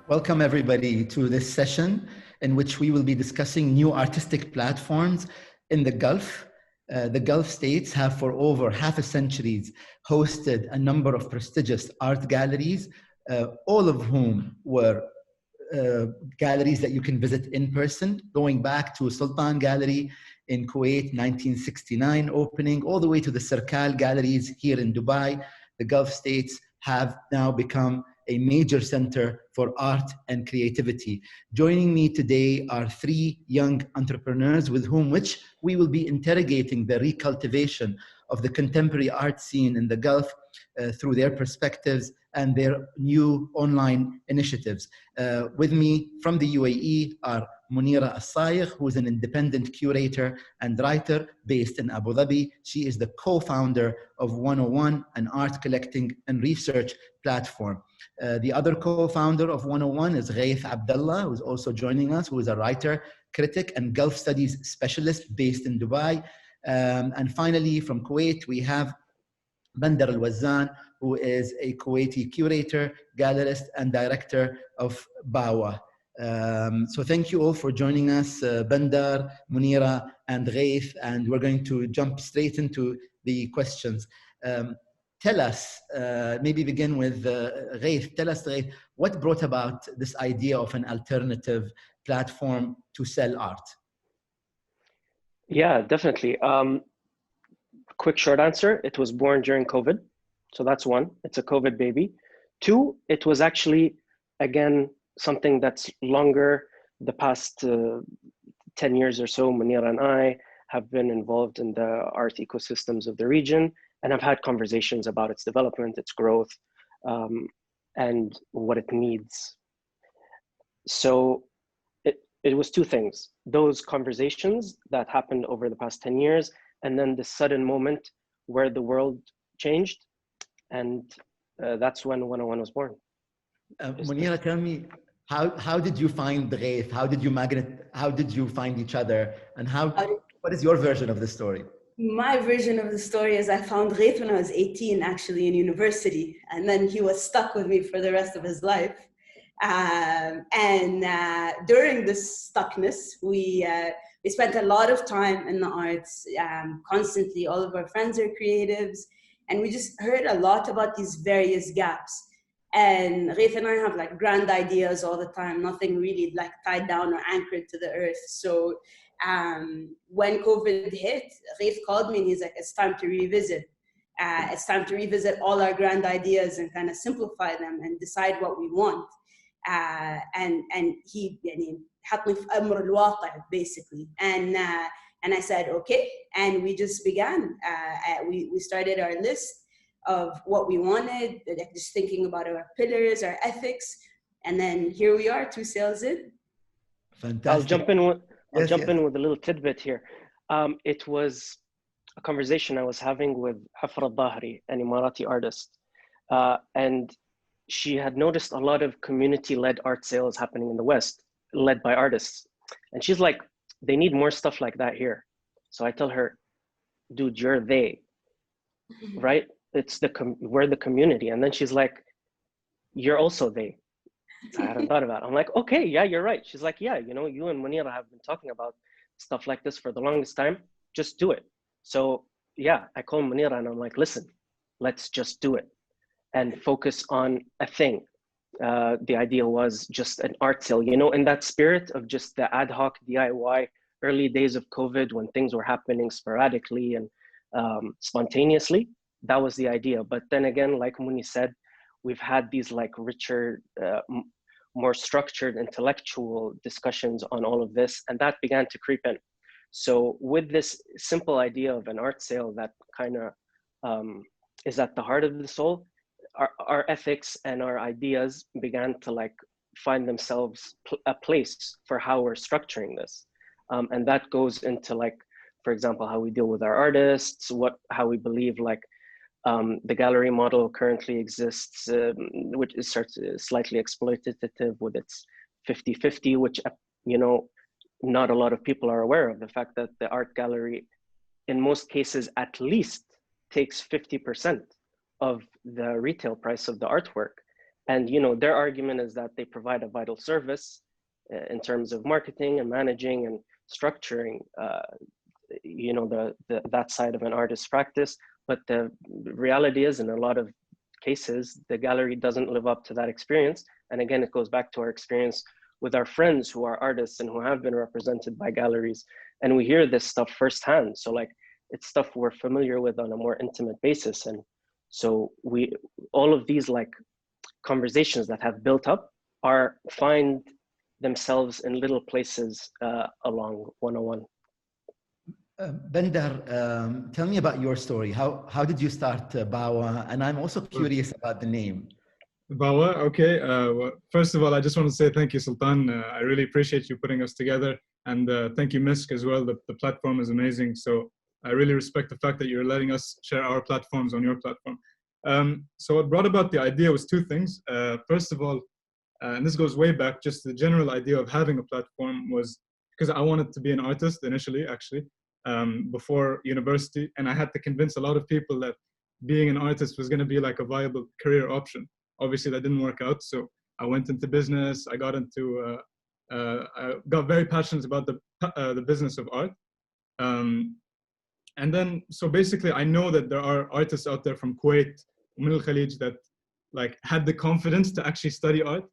Welcome everybody to this session in which we will be discussing new artistic platforms in the Gulf. The Gulf states have for over half a century hosted a number of prestigious art galleries, all of whom were galleries that you can visit in person, going back to Sultan Gallery in Kuwait, 1969 opening, all the way to the Circal galleries here in Dubai. The Gulf states have now become a major center for art and creativity. Joining me today are three young entrepreneurs with which we will be interrogating the recultivation of the contemporary art scene in the Gulf through their perspectives and their new online initiatives. With me from the UAE are Munira Al Sayegh, who is an independent curator and writer based in Abu Dhabi. She is the co-founder of 101, an art collecting and research platform. The other co-founder of 101 is Gaith Abdulla, who is also joining us, who is a writer, critic, and Gulf studies specialist based in Dubai. And finally, from Kuwait, we have Bandar Al-Wazzan, who is a Kuwaiti curator, gallerist, and director of Bawa. So thank you all for joining us, Bandar, Munira, and Gaith, and we're going to jump straight into the questions. Tell us, maybe begin with Gaith. Tell us, Gaith, what brought about this idea of an alternative platform to sell art? Yeah, definitely. Quick short answer, it was born during COVID. So that's one, it's a COVID baby. Two, it was actually, again, something that's longer. The past 10 years or so, Munira and I have been involved in the art ecosystems of the region and have had conversations about its development, its growth, and what it needs. So it was two things, those conversations that happened over the past 10 years, and then the sudden moment where the world changed. And that's when 101 was born. Munira, tell me, how did you find the Gaith? How did you find each other? And what is your version of the story? My version of the story is I found Gaith when I was 18, actually, in university. And then he was stuck with me for the rest of his life. During this stuckness, we spent a lot of time in the arts, constantly. All of our friends are creatives, and we just heard a lot about these various gaps. And Gaith and I have like grand ideas all the time, nothing really like tied down or anchored to the earth. So when COVID hit, Gaith called me and he's like, it's time to revisit. It's time to revisit all our grand ideas and kind of simplify them and decide what we want. And he حطني في أمر الواقع basically, and I said okay, and we just began. We started our list of what we wanted, like just thinking about our pillars, our ethics, and then here we are, 2 sales in. Fantastic. I'll jump in with a little tidbit here. It was a conversation I was having with Hafra al-Dhahri, an Emirati artist, and she had noticed a lot of community-led art sales happening in the West, led by artists. And she's like, they need more stuff like that here. So I tell her, dude, you're they, right? We're the community. And then she's like, you're also they. I hadn't thought about it. I'm like, okay, yeah, you're right. She's like, yeah, you and Munira have been talking about stuff like this for the longest time. Just do it. So yeah, I call Munira and I'm like, listen, let's just do it and focus on a thing. The idea was just an art sale, in that spirit of just the ad hoc DIY early days of COVID when things were happening sporadically and spontaneously. That was the idea. But then again, like Muni said, we've had these like richer, more structured intellectual discussions on all of this, and that began to creep in. So with this simple idea of an art sale that kind of is at the heart of the soul, our ethics and our ideas began to like find themselves a place for how we're structuring this. And that goes into like, for example, how we deal with our artists, how we believe like the gallery model currently exists, which is slightly exploitative with its 50-50, which, not a lot of people are aware of the fact that the art gallery, in most cases, at least takes 50% of the retail price of the artwork. And their argument is that they provide a vital service in terms of marketing and managing and structuring, that side of an artist's practice. But the reality is, in a lot of cases, the gallery doesn't live up to that experience. And again, it goes back to our experience with our friends who are artists and who have been represented by galleries. And we hear this stuff firsthand. So like, it's stuff we're familiar with on a more intimate basis. And so all of these like conversations that have built up find themselves in little places along 101. Bendar, tell me about your story. How did you start Bawa? And I'm also curious about the name. Bawa, okay. Well, first of all, I just want to say thank you, Sultan. I really appreciate you putting us together. And thank you, Misk, as well. The platform is amazing. So I really respect the fact that you're letting us share our platforms on your platform. So what brought about the idea was two things. First of all, and this goes way back, just the general idea of having a platform was because I wanted to be an artist initially, actually, before university. And I had to convince a lot of people that being an artist was going to be like a viable career option. Obviously, that didn't work out. So I went into business. I got into, I got very passionate about the business of art. And then, so basically, I know that there are artists out there from Kuwait, Al Khaleej, that like had the confidence to actually study art.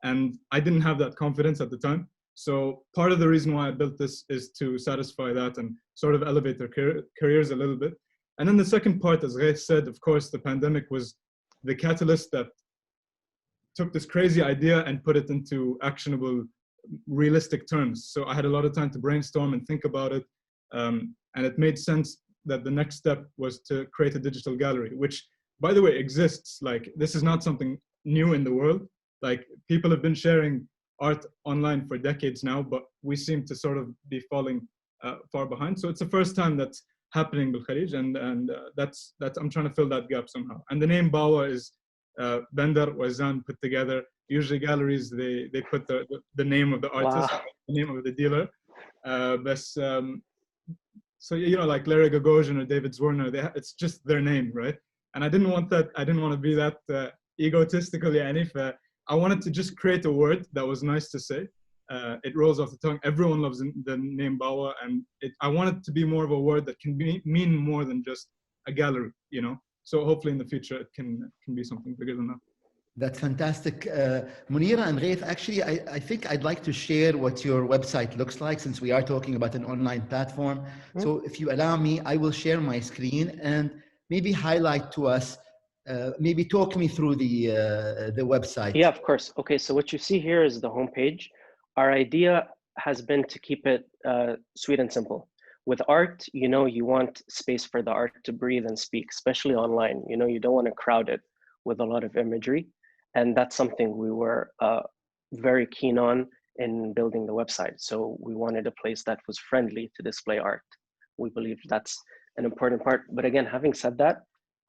And I didn't have that confidence at the time. So part of the reason why I built this is to satisfy that and sort of elevate their careers a little bit. And then the second part, as Gaith said, of course, the pandemic was the catalyst that took this crazy idea and put it into actionable, realistic terms. So I had a lot of time to brainstorm and think about it. And it made sense that the next step was to create a digital gallery, which, by the way, exists. Like, this is not something new in the world. Like, people have been sharing art online for decades now, but we seem to sort of be falling far behind. So it's the first time that's happening in Al-Khalij, and that's I'm trying to fill that gap somehow. And the name Bawa is Bandar Al-Wazzan put together. Usually galleries, they put the name of the artist, wow, the name of the dealer. So, you know, like Larry Gagosian or David Zwerner, it's just their name, right? And I didn't want that. I didn't want to be that egotistical, Yanif. I wanted to just create a word that was nice to say. It rolls off the tongue. Everyone loves the name Bawa, and I want it to be more of a word that can mean more than just a gallery, you know? So hopefully in the future it can be something bigger than that. That's fantastic. Munira and Gaith, actually, I think I'd like to share what your website looks like, since we are talking about an online platform. Mm-hmm. So if you allow me, I will share my screen and maybe highlight to us, maybe talk me through the website. Yeah, of course. Okay, so what you see here is the homepage. Our idea has been to keep it sweet and simple. With art, you know, you want space for the art to breathe and speak, especially online. You know, you don't want to crowd it with a lot of imagery. And that's something we were very keen on in building the website. So we wanted a place that was friendly to display art. We believe that's an important part. But again, having said that,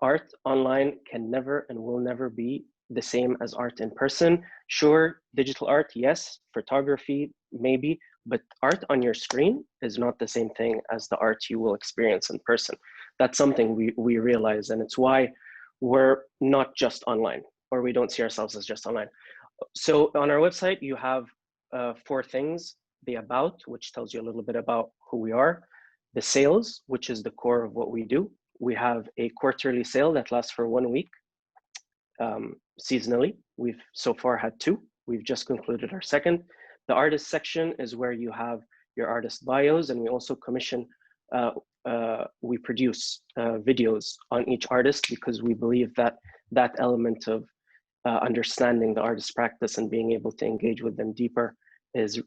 art online can never and will never be the same as art in person. Sure, digital art, yes, photography, maybe, but art on your screen is not the same thing as the art you will experience in person. That's something we realize, and it's why we're not just online, or we don't see ourselves as just online. So on our website, you have 4 things: the about, which tells you a little bit about who we are; the sales, which is the core of what we do. We have a quarterly sale that lasts for 1 week, seasonally. We've so far had 2. We've just concluded our second. The artist section is where you have your artist bios, and we also commission, we produce videos on each artist, because we believe that that element of understanding the artist's practice and being able to engage with them deeper is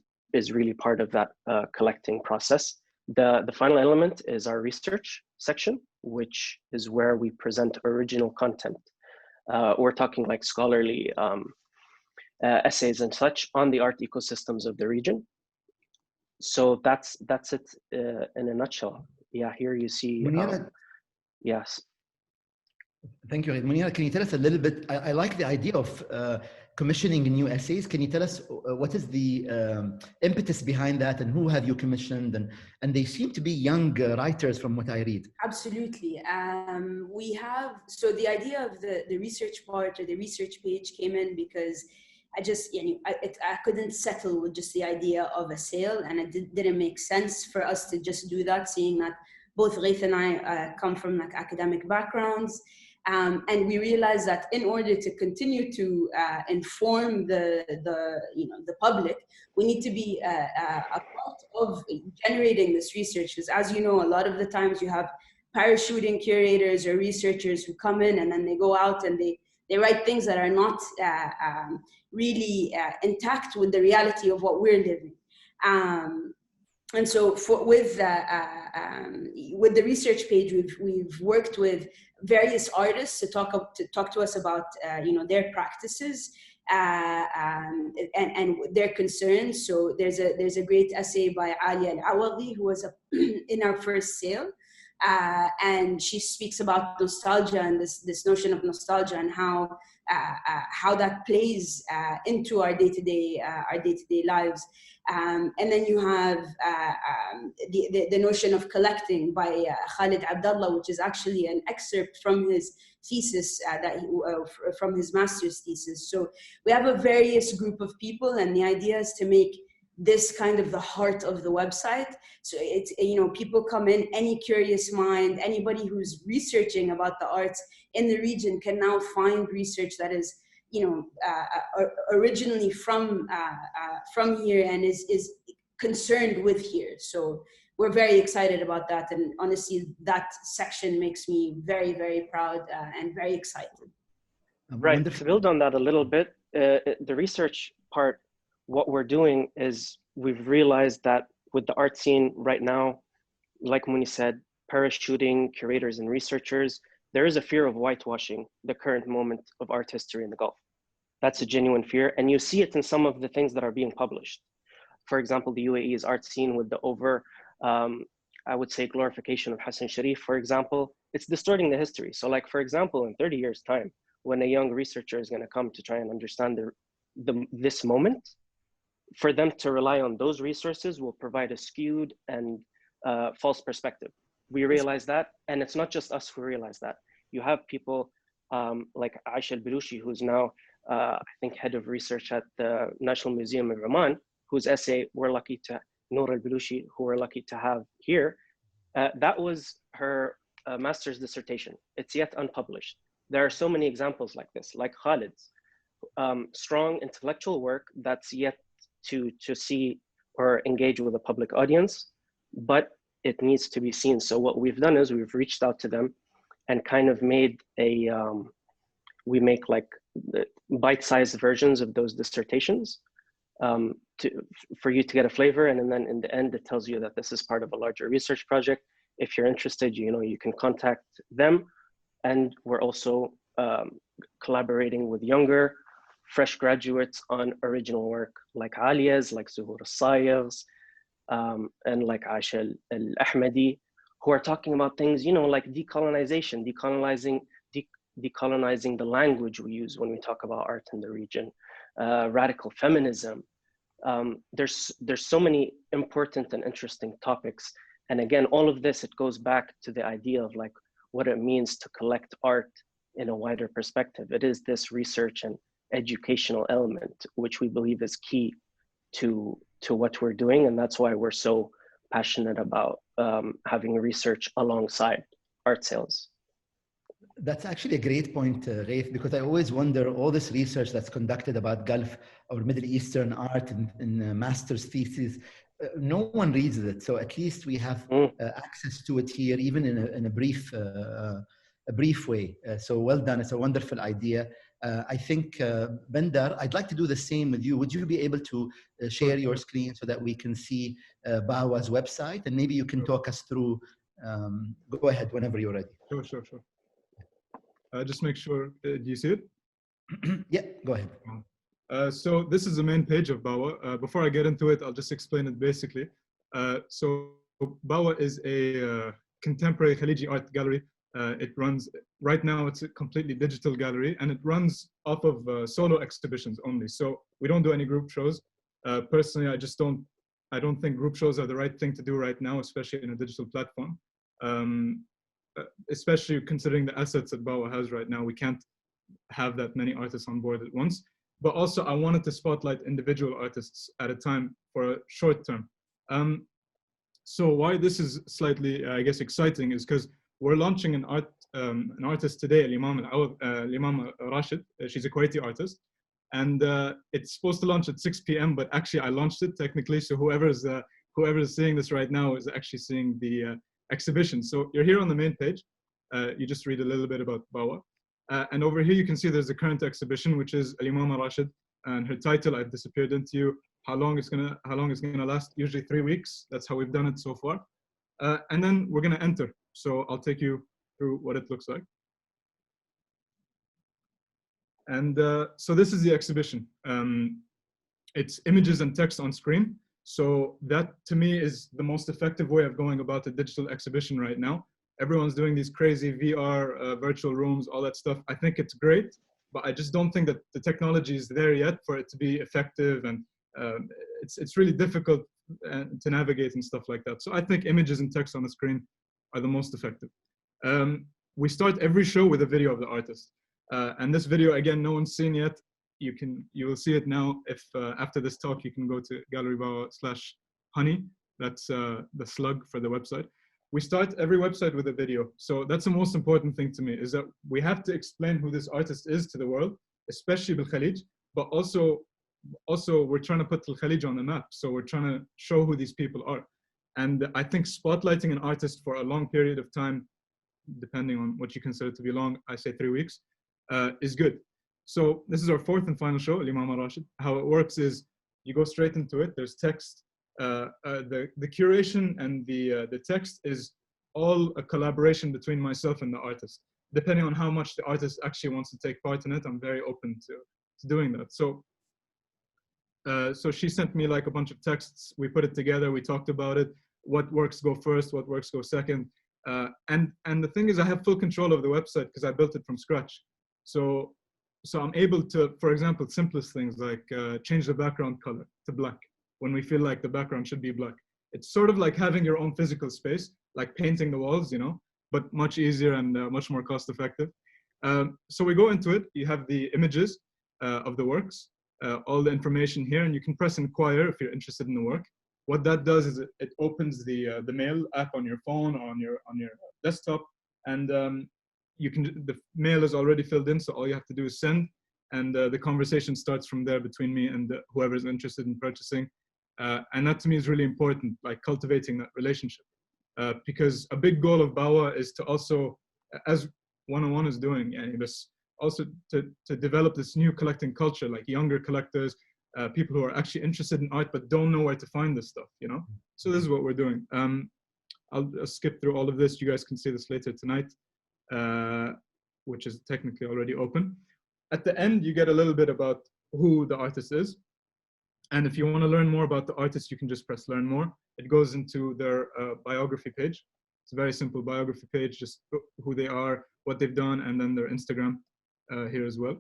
really part of that collecting process. The final element is our research section, which is where we present original content. We're talking like scholarly essays and such on the art ecosystems of the region. So that's it in a nutshell. Yeah, here you see. Yes. Thank you, Munira. Can you tell us a little bit? I like the idea of commissioning new essays. Can you tell us what is the impetus behind that, and who have you commissioned? And they seem to be young writers from what I read. Absolutely. We have, so the idea of the research part or the research page came in because I just, I couldn't settle with just the idea of a sale, and it didn't make sense for us to just do that, seeing that both Gaith and I come from like academic backgrounds. And we realized that in order to continue to inform the public, we need to be a part of generating this research. Because as you know, a lot of the times you have parachuting curators or researchers who come in and then they go out and they write things that are not really intact with the reality of what we're living. And so with the research page, we've worked with various artists to talk to us about their practices and their concerns. So there's a great essay by Alia Al-Awadi, who was in our first sale, and she speaks about nostalgia and this notion of nostalgia and how that plays into our day-to-day lives. And then you have the notion of collecting by Gaith Abdulla, which is actually an excerpt from his thesis, from his master's thesis. So we have a various group of people, and the idea is to make this kind of the heart of the website. So it's, people come in, any curious mind, anybody who's researching about the arts in the region can now find research that is originally from here and is concerned with here. So we're very excited about that, and honestly, that section makes me very, very proud and very excited. Right. To build on that a little bit, the research part, what we're doing is we've realized that with the art scene right now, like Muni said, parachuting curators and researchers, there is a fear of whitewashing the current moment of art history in the Gulf. That's a genuine fear, and you see it in some of the things that are being published. For example, the UAE's art scene with the I would say, glorification of Hassan Sharif, for example, it's distorting the history. So like, for example, in 30 years' time, when a young researcher is going to come to try and understand this moment, for them to rely on those resources will provide a skewed and false perspective. We realize that, and it's not just us who realize that. You have people like Aisha Al-Balushi, who's now, I think, head of research at the National Museum of Oman, whose essay we're lucky to, Munira Al-Balushi, who we're lucky to have here, that was her master's dissertation. It's yet unpublished. There are so many examples like this, like Khalid's strong intellectual work that's yet to see or engage with a public audience, but it needs to be seen. So what we've done is we've reached out to them and kind of made we make like bite-sized versions of those dissertations for you to get a flavor. And then in the end, it tells you that this is part of a larger research project. If you're interested, you can contact them. And we're also collaborating with younger, fresh graduates on original work like Alia's, like Zuhur Al Sayegh, and like Aisha Al-Ahmadi, who are talking about things, like decolonization, decolonizing the language we use when we talk about art in the region, radical feminism. There's so many important and interesting topics. And again, all of this, it goes back to the idea of like what it means to collect art in a wider perspective. It is this research and educational element, which we believe is key to what we're doing. And that's why we're so passionate about having research alongside art sales. That's actually a great point, Gaith, because I always wonder, all this research that's conducted about Gulf or Middle Eastern art in master's theses, no one reads it. So at least we have access to it here, even in a brief way. So well done. It's a wonderful idea. I think, Bendar, I'd like to do the same with you. Would you be able to share your screen so that we can see Bawa's website? And maybe you can talk us through, go ahead whenever you're ready. Sure. Just make sure, do you see it? Yeah, go ahead. So this is the main page of Bawa. Before I get into it, I'll just explain it basically. So Bawa is a contemporary Khaliji art gallery It runs, right now it's a completely digital gallery, and it runs off of solo exhibitions only. So we don't do any group shows. Personally, I don't think group shows are the right thing to do right now, especially in a digital platform. Especially considering the assets that Bawa has right now, we can't have that many artists on board at once. But also I wanted to spotlight individual artists at a time for a short term. So why this is slightly, I guess, exciting is because we're launching an artist today, Imam Rashid. She's a Kuwaiti artist. And it's supposed to launch at 6 p.m., but actually I launched it technically. So whoever is seeing this right now is actually seeing the exhibition. So you're here on the main page. You just read a little bit about Bawa. And over here you can see there's a current exhibition, which is Al-Imam Rashid, and her title, I've Disappeared Into You. How long it's gonna last? Usually 3 weeks. That's how we've done it so far. And then we're gonna enter. So I'll take you through what it looks like. And so this is the exhibition. It's images and text on screen. So that to me is the most effective way of going about a digital exhibition right now. Everyone's doing these crazy VR, virtual rooms, all that stuff. I think it's great, but I just don't think that the technology is there yet for it to be effective. And it's really difficult to navigate and stuff like that. So I think images and text on the screen are the most effective. We start every show with a video of the artist. And this video, again, no one's seen yet. You will see it now. If after this talk, you can go to gallerybawa/honey. That's the slug for the website. We start every website with a video. So that's the most important thing to me, is that we have to explain who this artist is to the world, especially Bil Khalij, but also we're trying to put Al Khalij on the map. So we're trying to show who these people are. And I think spotlighting an artist for a long period of time, depending on what you consider to be long, I say 3 weeks, is good. So this is our fourth and final show, Imam Rashid. How it works is you go straight into it. There's text. The curation and the text is all a collaboration between myself and the artist. Depending on how much the artist actually wants to take part in it, I'm very open to doing that. So so she sent me like a bunch of texts. We put it together. We talked about it. What works go first, what works go second. And the thing is, I have full control of the website because I built it from scratch. So I'm able to, for example, simplest things like change the background color to black when we feel like the background should be black. It's sort of like having your own physical space, like painting the walls, you know, but much easier and much more cost effective. So we go into it. You have the images of the works, all the information here, and you can press inquire if you're interested in the work. What that does is it opens the mail app on your phone or on your desktop, and the mail is already filled in, so all you have to do is send, and the conversation starts from there between me and whoever is interested in purchasing. And that to me is really important, like cultivating that relationship. Because a big goal of Bawa is to also, as 101 is doing, also to develop this new collecting culture, like younger collectors, people who are actually interested in art but don't know where to find this stuff, you know? So this is what we're doing. I'll skip through all of this. You guys can see this later tonight, which is technically already open. At the end, you get a little bit about who the artist is. And if you want to learn more about the artist, you can just press learn more. It goes into their biography page. It's a very simple biography page, just who they are, what they've done, and then their Instagram here as well.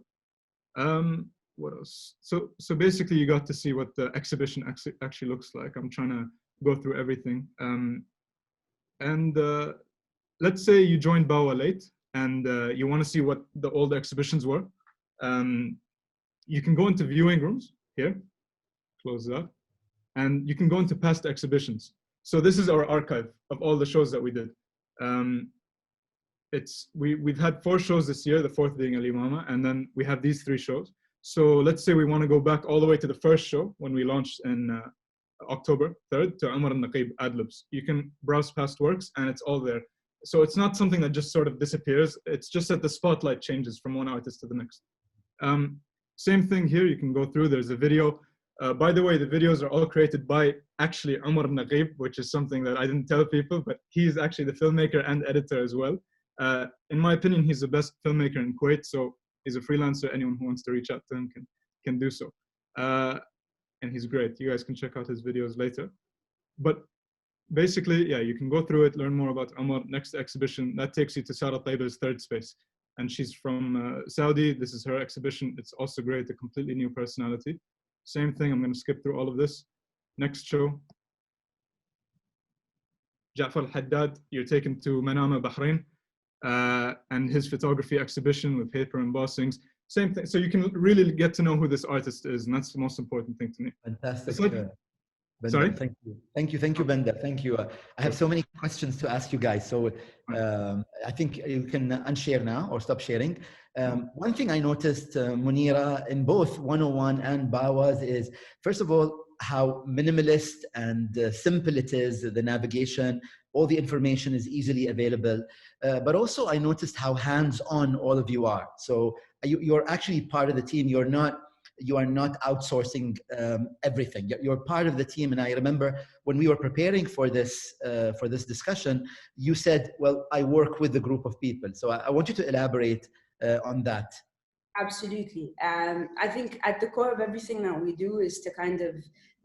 What else? So basically you got to see what the exhibition actually looks like. I'm trying to go through everything. Let's say you joined Bawa late and you want to see what the old exhibitions were. You can go into viewing rooms here, close that, and you can go into past exhibitions. So this is our archive of all the shows that we did. We've had 4 shows this year, the 4th being Al-Imama, and then we have these 3 shows. So let's say we want to go back all the way to the first show when we launched in October 3rd to Umar al-Naqib Adlibs. You can browse past works and it's all there. So it's not something that just sort of disappears. It's just that the spotlight changes from one artist to the next. Same thing here, you can go through, there's a video. By the way, the videos are all created by actually Umar al-Naqib, which is something that I didn't tell people, but he's actually the filmmaker and editor as well. In my opinion, he's the best filmmaker in Kuwait, so he's a freelancer. Anyone who wants to reach out to him can do so. And he's great. You guys can check out his videos later. But basically, yeah, you can go through it, learn more about Omar. Next exhibition, that takes you to Sarah Taiba's third space. And she's from Saudi. This is her exhibition. It's also great, a completely new personality. Same thing, I'm going to skip through all of this. Next show. Ja'far Al-Haddad, you're taken to Manama, Bahrain, and his photography exhibition with paper embossings. Same thing. So you can really get to know who this artist is, and that's the most important thing to me. Fantastic. Like, Bender, sorry? Thank you, Bender. Thank you. I have so many questions to ask you guys. So I think you can unshare now or stop sharing. One thing I noticed, Munira, in both 101 and Bawas is, first of all, how minimalist and simple it is, the navigation, all the information is easily available. But also I noticed how hands-on all of you are. So you're actually part of the team. You are not outsourcing everything. You're part of the team. And I remember when we were preparing for this discussion, you said, well, I work with a group of people. So I want you to elaborate on that. Absolutely. I think at the core of everything that we do is to kind of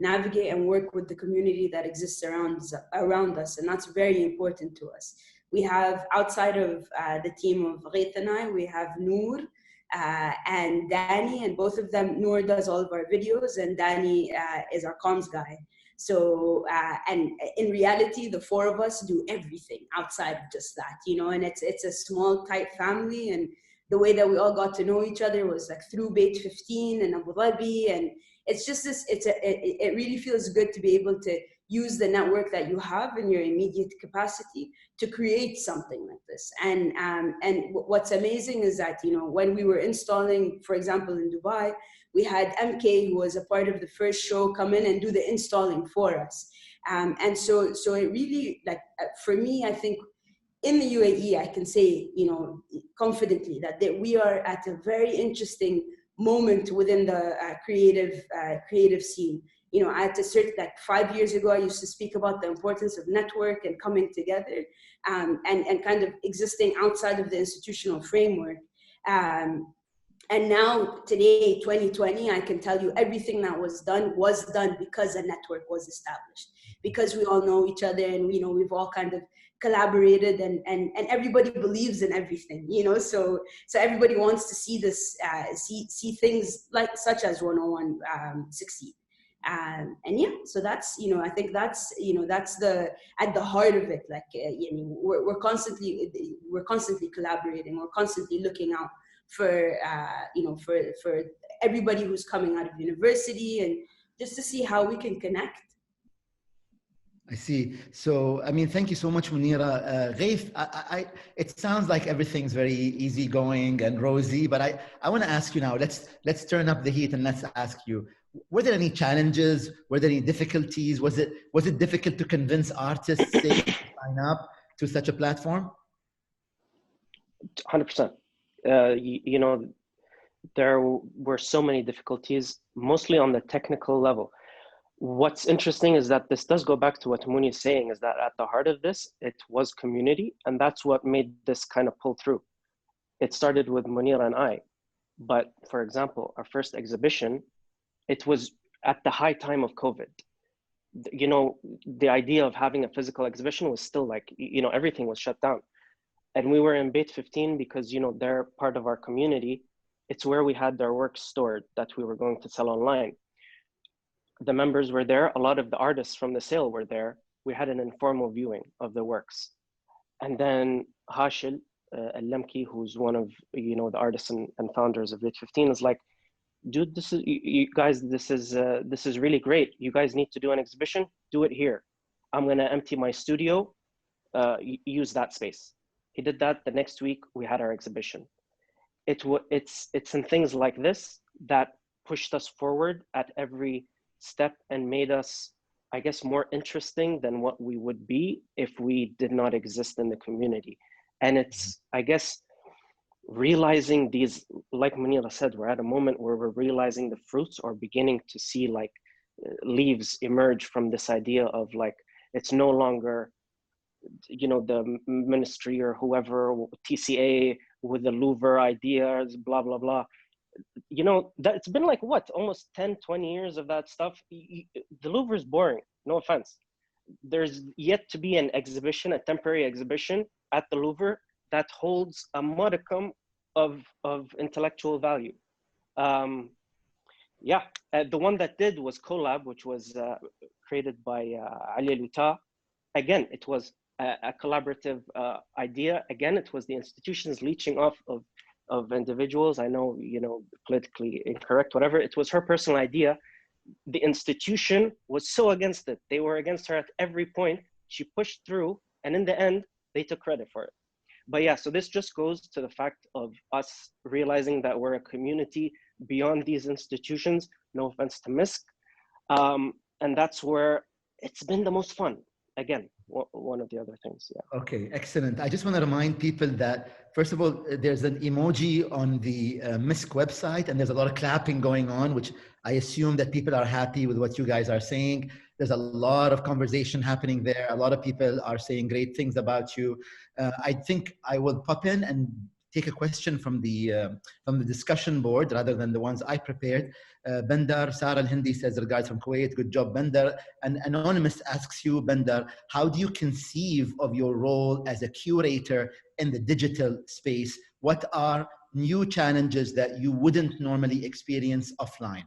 navigate and work with the community that exists around us. And that's very important to us. We have, outside of the team of Gaith and I, we have Noor, and Danny, and both of them, Noor does all of our videos and Danny is our comms guy. So, and in reality, the four of us do everything outside of just that, you know, and it's a small, tight family. And the way that we all got to know each other was like through Bait 15 and Abu Dhabi. And it's just this, it really feels good to be able to use the network that you have in your immediate capacity to create something like this. And what's amazing is that, you know, when we were installing, for example, in Dubai, we had MK, who was a part of the first show, come in and do the installing for us. And so it really, like, for me, I think in the UAE, I can say, you know, confidently that we are at a very interesting moment within the creative scene. You know, at a certain, like 5 years ago, I used to speak about the importance of network and coming together and kind of existing outside of the institutional framework. And now, today, 2020, I can tell you everything that was done because a network was established, because we all know each other and, you know, we've all kind of collaborated and everybody believes in everything, you know, so everybody wants to see this, see things like such as 101 succeed. And yeah, so that's, you know, I think that's, you know, that's at the heart of it. Like, you know, we're constantly collaborating. We're constantly looking out for, you know, for everybody who's coming out of university and just to see how we can connect. I see. So, I mean, thank you so much, Munira. Gaith, it sounds like everything's very easygoing and rosy, but I want to ask you now, let's turn up the heat and let's ask you, were there any challenges? Were there any difficulties? Was it difficult to convince artists to sign up to such a platform? 100%. You know, there were so many difficulties, mostly on the technical level. What's interesting is that this does go back to what Muni is saying, is that at the heart of this, it was community, and that's what made this kind of pull through. It started with Munira and I, but for example, our first exhibition, it was at the high time of COVID. You know, the idea of having a physical exhibition was still like, you know, everything was shut down. And we were in Bait 15 because, you know, they're part of our community. It's where we had their work stored that we were going to sell online. The members were there. A lot of the artists from the sale were there. We had an informal viewing of the works. And then Hashil Al-Lamki, who's one of, you know, the artists and founders of Bait 15, is like, dude, this is, you guys, this is really great. You guys need to do an exhibition, do it here. I'm gonna empty my studio, use that space. He did that. The next week we had our exhibition. It's in things like this that pushed us forward at every step and made us, I guess, more interesting than what we would be if we did not exist in the community. And it's, I guess, realizing these, like Munira said, we're at a moment where we're realizing the fruits or beginning to see like leaves emerge from this idea of like, it's no longer, you know, the ministry or whoever, TCA with the Louvre ideas, blah, blah, blah. You know, that it's been like what, almost 10, 20 years of that stuff. The Louvre is boring, no offense. there's yet to be an exhibition, a temporary exhibition at the Louvre that holds a modicum of intellectual value. The one that did was Collab, which was created by Ali Luta. Again, it was a collaborative idea. Again, it was the institutions leeching off of individuals. I know, politically incorrect, whatever. It was her personal idea. The institution was so against it. They were against her at every point. She pushed through, and in the end, they took credit for it. But yeah, so this just goes to the fact of us realizing that we're a community beyond these institutions. No offense to MISC. And that's where it's been the most fun. Again, one of the other things, yeah. Okay, excellent. I just want to remind people that, first of all, there's an emoji on the MISC website, and there's a lot of clapping going on, which I assume that people are happy with what you guys are saying. There's a lot of conversation happening there. A lot of people are saying great things about you. I think I will pop in and take a question from the discussion board rather than the ones I prepared. Bendar, Sarah Al-Hindi says, regards from Kuwait, good job, Bendar. And Anonymous asks you, Bendar, how do you conceive of your role as a curator in the digital space? What are new challenges that you wouldn't normally experience offline?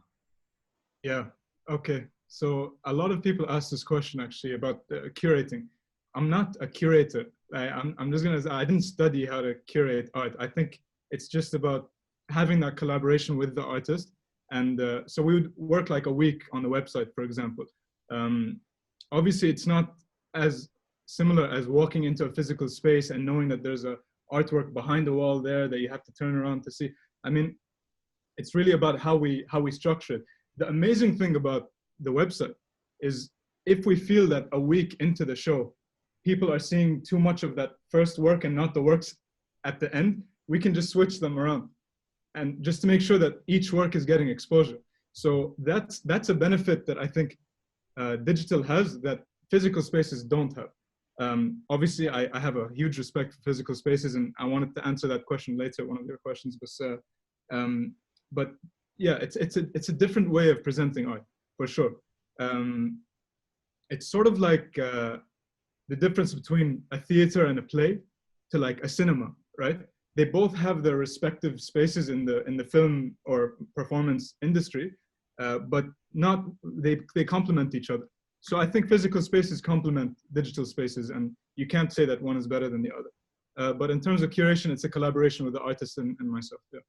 Yeah, okay. So a lot of people ask this question actually about curating. I'm not a curator. I'm just gonna say, I didn't study how to curate art. I think it's just about having that collaboration with the artist. And so we would work like a week on the website, for example. Obviously, it's not as similar as walking into a physical space and knowing that there's a artwork behind the wall there that you have to turn around to see. I mean, it's really about how we structure it. The amazing thing about the website is if we feel that a week into the show, people are seeing too much of that first work and not the works at the end, we can just switch them around. And just to make sure that each work is getting exposure. So that's a benefit that I think digital has that physical spaces don't have. Obviously, I have a huge respect for physical spaces, and I wanted to answer that question later. One of your questions was, but yeah, it's a different way of presenting art for sure. It's sort of like the difference between a theater and a play to like a cinema, right? They both have their respective spaces in the film or performance industry, but they complement each other. So I think physical spaces complement digital spaces, and you can't say that one is better than the other. But in terms of curation, it's a collaboration with the artist and myself. Yeah.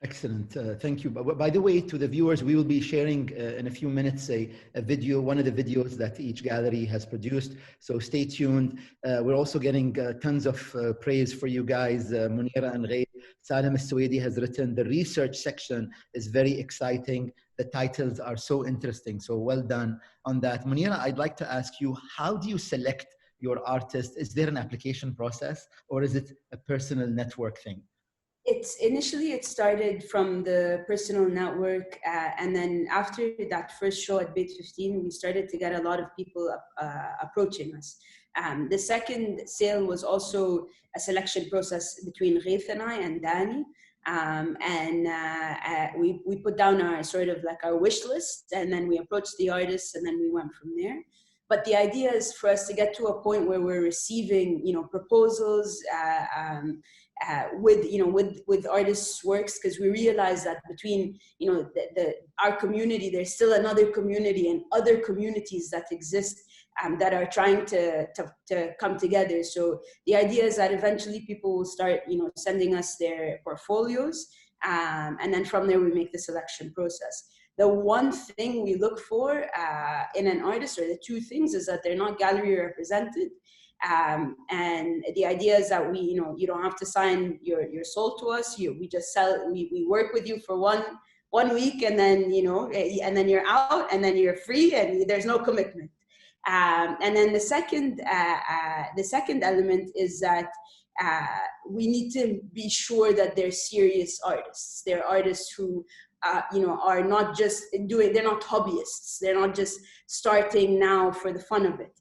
Excellent, thank you. By the way, to the viewers, we will be sharing in a few minutes a video, one of the videos that each gallery has produced. So stay tuned. We're also getting tons of praise for you guys. Munira and Gaith. Salim Al-Suwaidi has written, the research section is very exciting. The titles are so interesting. So well done on that. Munira, I'd like to ask you, how do you select your artist? Is there an application process, or is it a personal network thing? Initially it started from the personal network, and then after that first show at Beit 15, we started to get a lot of people approaching us. The second sale was also a selection process between Gaith and I and Danny, we put down our sort of like our wish list, and then we approached the artists, and then we went from there. But the idea is for us to get to a point where we're receiving, proposals with artists' works, because we realize that between, our community, there's still another community and other communities that exist that are trying to come together. So the idea is that eventually people will start, sending us their portfolios, and then from there we make the selection process. The one thing we look for in an artist, or the two things, is that they're not gallery represented. And the idea is that you don't have to sign your soul to us. We just sell. We work with you for one week, and then and then you're out, and then you're free, and there's no commitment. And then the second element is that we need to be sure that they're serious artists. They're artists who are not just they're not hobbyists. They're not just starting now for the fun of it.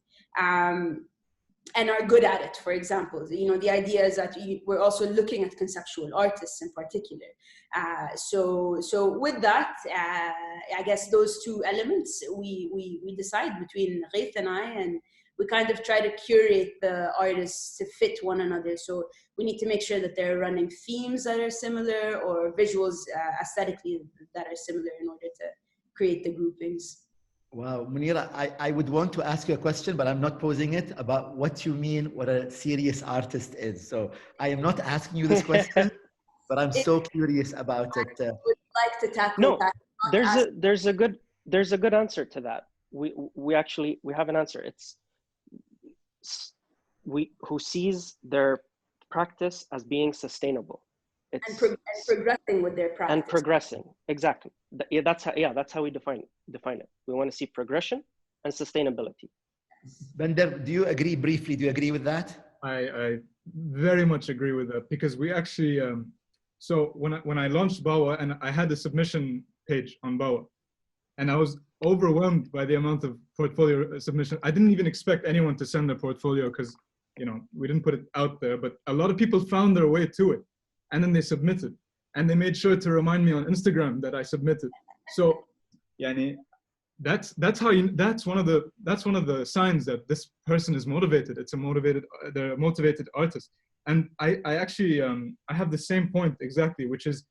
and are good at it. For example, you know, the idea is that we're also looking at conceptual artists in particular. So with that, I guess those two elements we decide between Gaith and I, and we kind of try to curate the artists to fit one another. So we need to make sure that they're running themes that are similar or visuals aesthetically that are similar in order to create the groupings. Wow, Munira, I would want to ask you a question, but I'm not posing it, about what you mean what a serious artist is. So I am not asking you this question, but I'm so curious about it. I would like to tackle no, that. there's a good answer to that. We have an answer. It's who sees their practice as being sustainable. And progressing with their practice. And progressing, exactly. That's how we define it. We want to see progression and sustainability. Bender, do you agree briefly? Do you agree with that? I very much agree with that, because we actually, so when I launched Bawa, and I had a submission page on Bawa, and I was overwhelmed by the amount of portfolio submission. I didn't even expect anyone to send their portfolio because, you know, we didn't put it out there, but a lot of people found their way to it. And then they submitted, and they made sure to remind me on Instagram that I submitted. So, yani, that's one of the signs that this person is motivated. They're a motivated artist. And I actually I have the same point exactly, which is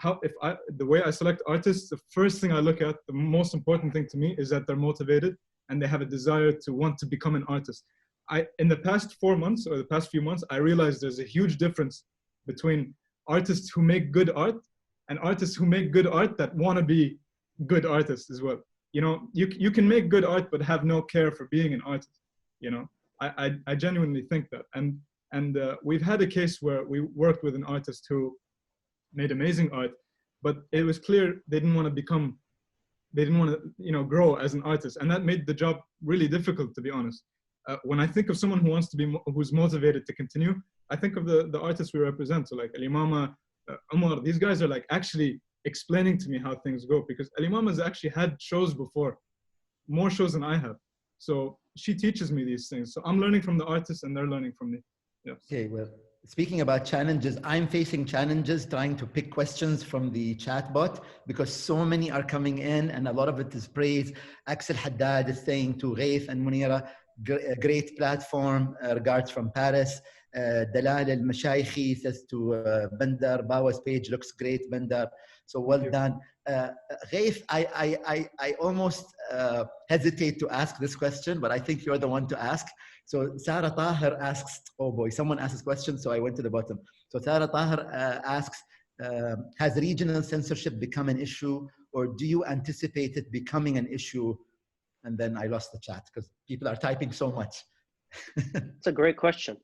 the way I select artists. The first thing I look at, the most important thing to me, is that they're motivated and they have a desire to want to become an artist. In the past 4 months or the past few months, I realized there's a huge difference between artists who make good art and artists who make good art that want to be good artists as well. You know, you can make good art but have no care for being an artist. You know, I genuinely think that. And we've had a case where we worked with an artist who made amazing art, but it was clear they didn't want to, you know, grow as an artist, and that made the job really difficult, to be honest. When I think of someone who's motivated to continue, I think of the artists we represent. So like Al-Imama, Umar, these guys are like actually explaining to me how things go, because Al-Imama has actually had shows before, more shows than I have. So she teaches me these things. So I'm learning from the artists and they're learning from me. Yes. Okay, well, speaking about challenges, I'm facing challenges trying to pick questions from the chatbot, because so many are coming in and a lot of it is praise. Axel Haddad is saying to Gaith and Munira, great platform, regards from Paris. Dalal al-Mashayikhi says to Bandar, Bawa's page looks great, Bandar. So well done. Gaith, I almost hesitate to ask this question, but I think you're the one to ask. So Sarah Tahir asks, oh boy, someone asked this question, so I went to the bottom. So Sarah Tahir asks, has regional censorship become an issue, or do you anticipate it becoming an issue? And then I lost the chat because people are typing so much. It's a great question.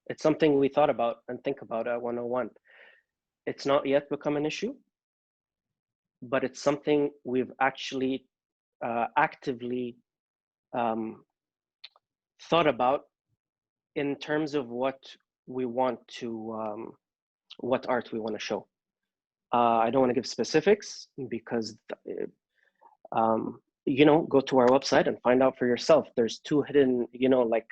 It's something we thought about and think about at 101. It's not yet become an issue, but it's something we've actually actively thought about in terms of what we want to, what art we want to show. I don't want to give specifics because, you know, go to our website and find out for yourself. There's 2 hidden, you know, like,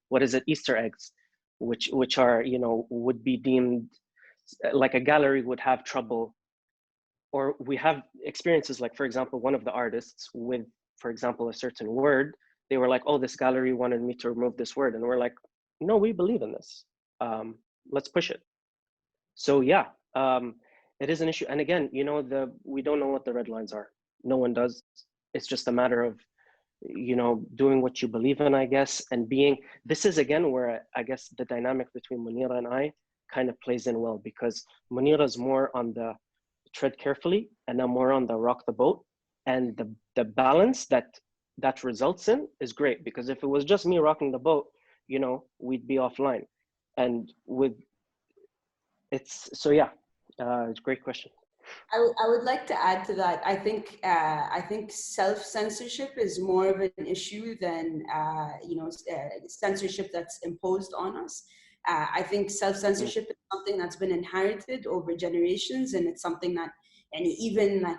what is it, Easter eggs, which are, you know, would be deemed like a gallery would have trouble, or we have experiences like, for example, one of the artists with, for example, a certain word, they were like, oh, this gallery wanted me to remove this word. And we're like, no, we believe in this. Let's push it. So yeah, it is an issue. And again, you know, we don't know what the red lines are. No one does. It's just a matter of, you know, doing what you believe in, I guess, and this is again where I guess the dynamic between Munira and I kind of plays in well, because Munira is more on the tread carefully and I'm more on the rock the boat, and the balance that results in is great, because if it was just me rocking the boat, you know, we'd be offline. And it's a great question. I would like to add to that. I think self-censorship is more of an issue than censorship that's imposed on us. I think self-censorship is something that's been inherited over generations, and it's something that, and even like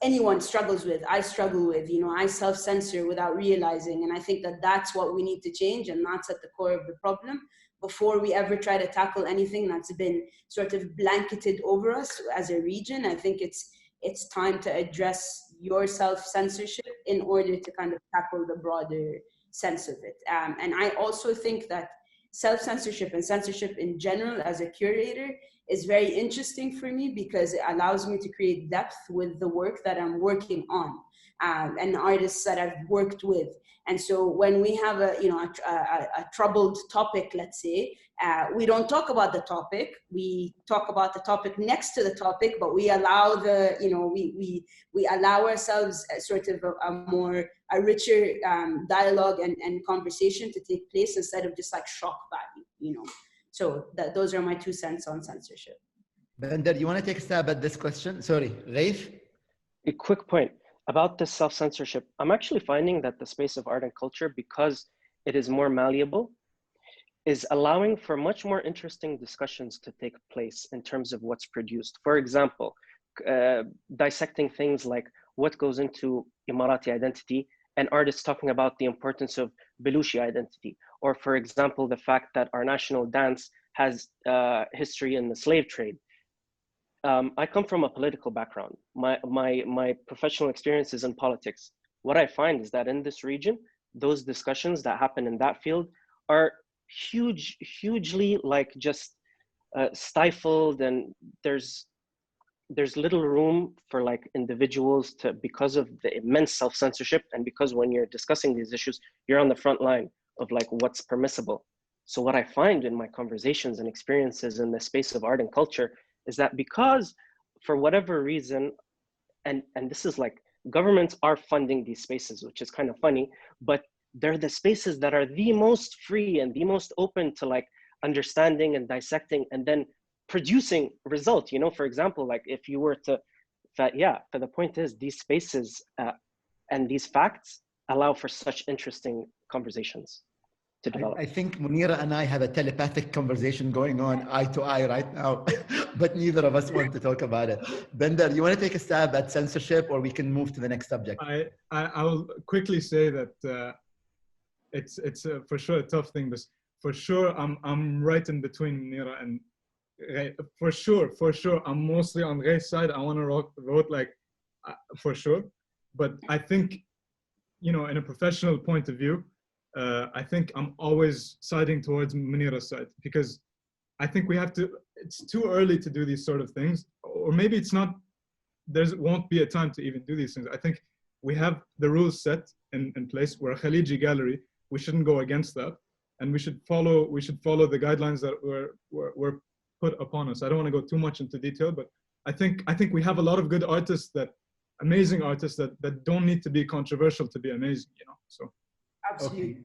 anyone struggles with. I struggle with, I self-censor without realizing. And I think that that's what we need to change. And that's at the core of the problem. Before we ever try to tackle anything that's been sort of blanketed over us as a region, I think it's time to address your self-censorship in order to kind of tackle the broader sense of it. And I also think that self-censorship and censorship in general as a curator is very interesting for me because it allows me to create depth with the work that I'm working on and the artists that I've worked with. And so when we have a troubled topic, let's say, we don't talk about the topic. We talk about the topic next to the topic, but we allow we allow ourselves sort of a richer dialogue and conversation to take place instead of just like shock value, So those are my 2 cents on censorship. Bender, you want to take a stab at this question? Sorry, Gaith? A quick point about this self-censorship. I'm actually finding that the space of art and culture, because it is more malleable, is allowing for much more interesting discussions to take place in terms of what's produced. For example, dissecting things like what goes into Emirati identity and artists talking about the importance of Belushi identity. Or for example, the fact that our national dance has history in the slave trade. I come from a political background. My professional experience is in politics. What I find is that in this region, those discussions that happen in that field are hugely like just stifled, and there's little room for like individuals to, because of the immense self-censorship, and because when you're discussing these issues, you're on the front line of like what's permissible. So what I find in my conversations and experiences in the space of art and culture is that because for whatever reason, and this is like, governments are funding these spaces, which is kind of funny, but they're the spaces that are the most free and the most open to like understanding and dissecting and then producing result. For example, like if you were to, but the point is these spaces and these facts allow for such interesting conversations to develop. I think Munira and I have a telepathic conversation going on eye to eye right now, but neither of us want to talk about it. Bender, you want to take a stab at censorship, or we can move to the next subject? I will quickly say that it's for sure a tough thing, but for sure I'm right in between Munira and Gaith. For sure I'm mostly on Gaith's side. I want to vote like for sure, but I think in a professional point of view, I think I'm always siding towards Munira's side, because I think we have to, it's too early to do these sort of things, or maybe it's not, there won't be a time to even do these things. I think we have the rules set in place. We're a Khaliji gallery. We shouldn't go against that. And we should follow the guidelines that were put upon us. I don't want to go too much into detail, but I think we have a lot of good artists, amazing artists that don't need to be controversial to be amazing, so. Absolutely.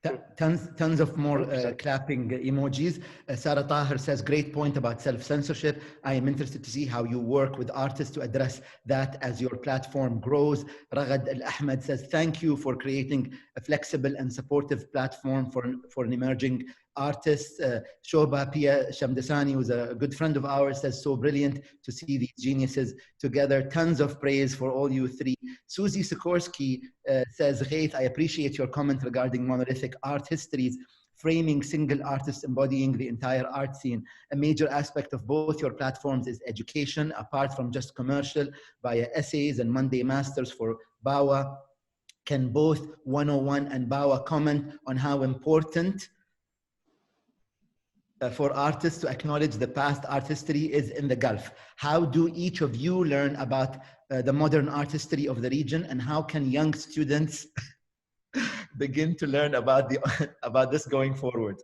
Okay. Tons of more clapping emojis. Sarah Tahir says, great point about self-censorship. I am interested to see how you work with artists to address that as your platform grows. Raghad Al-Ahmed says, thank you for creating a flexible and supportive platform for an emerging artist. Shobha Pia Shamdasani, who's a good friend of ours, says, so brilliant to see these geniuses together. Tons of praise for all you three. Susie Sikorsky says, Gaith, I appreciate your comment regarding monolithic art histories, framing single artists embodying the entire art scene. A major aspect of both your platforms is education, apart from just commercial, via essays and Monday Masters for Bawa. Can both 101 and Bawa comment on how important for artists to acknowledge the past art history is in the Gulf? How do each of you learn about the modern art history of the region, and how can young students begin to learn about this going forward?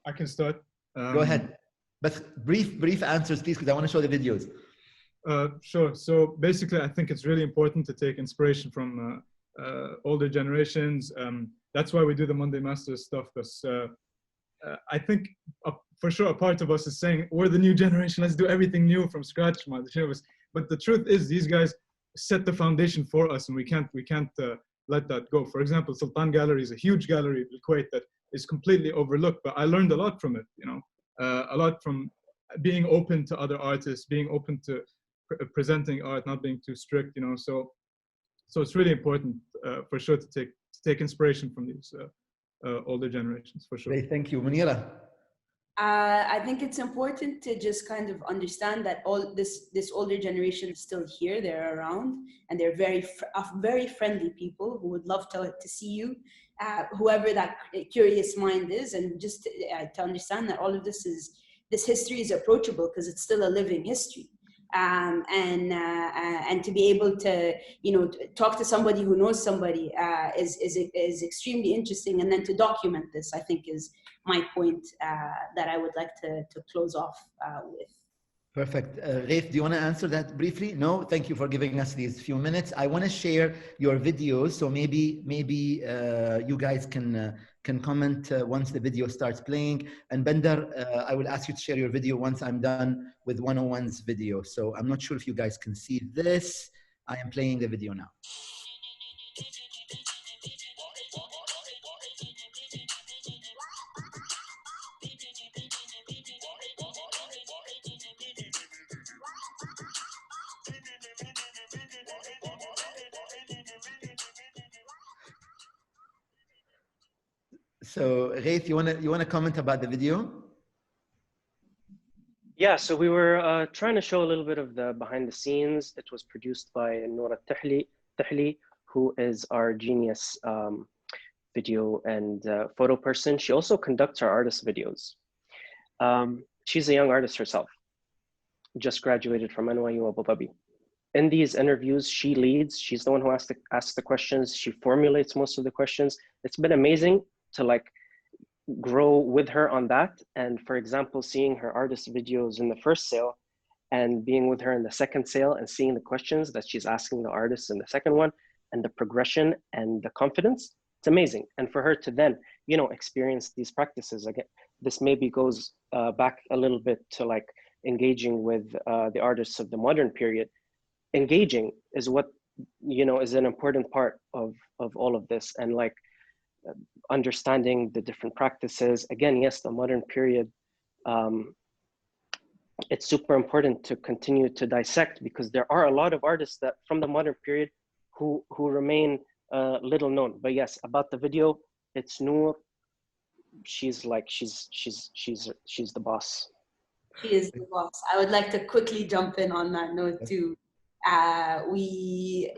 I can start. Go ahead, but brief answers, please, because I want to show the videos. Sure. So basically, I think it's really important to take inspiration from older generations. That's why we do the Monday Masters stuff, because I think for sure a part of us is saying, we're the new generation, let's do everything new from scratch. But the truth is, these guys set the foundation for us, and we can't let that go. For example, Sultan Gallery is a huge gallery in Kuwait that is completely overlooked, but I learned a lot from it, a lot from being open to other artists, being open to presenting art, not being too strict, you know. So it's really important for sure to take inspiration from these older generations, for sure. Great, thank you. Munira? I think it's important to just kind of understand that all this older generation is still here, they're around, and they're very friendly people who would love to see you, whoever that curious mind is, and just to understand that all of this history is approachable because it's still a living history. And to be able to, you know, talk to somebody who knows somebody is extremely interesting. And then to document this, I think, is my point that I would like to close off with. Perfect. Gaith, do you want to answer that briefly? No? Thank you for giving us these few minutes. I want to share your videos, so maybe you guys can comment once the video starts playing. And Bender, I will ask you to share your video once I'm done with 101's video. So I'm not sure if you guys can see this. I am playing the video now. So, Gaith, you wanna comment about the video? Yeah, so we were trying to show a little bit of the behind the scenes. It was produced by Noura Tahli, who is our genius video and photo person. She also conducts our artist videos. She's a young artist herself, just graduated from NYU Abu Dhabi. In these interviews, she leads. She's the one who asks the questions. She formulates most of the questions. It's been amazing to like grow with her on that. And for example, seeing her artist videos in the first sale and being with her in the second sale and seeing the questions that she's asking the artists in the second one and the progression and the confidence, it's amazing. And for her to then, you know, experience these practices again, this maybe goes back a little bit to like engaging with the artists of the modern period. Engaging is what, you know, is an important part of all of this, and like understanding the different practices. Again, yes, the modern period, it's super important to continue to dissect, because there are a lot of artists that from the modern period who remain little known. But yes, about the video, it's Noor. She's like, she's the boss. She is the boss. I would like to quickly jump in on that note too. We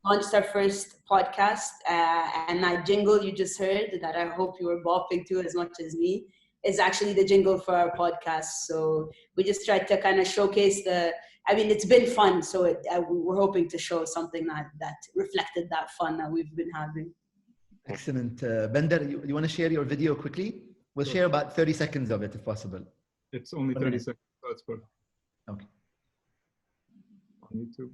launched our first podcast, and that jingle you just heard that I hope you were bopping to as much as me is actually the jingle for our podcast. So we just tried to kind of showcase it's been fun. So we're hoping to show something that reflected that fun that we've been having. Excellent. Bender, you want to share your video quickly? We'll share about 30 seconds of it if possible. It's only 30 seconds. That's perfect. Okay. On YouTube.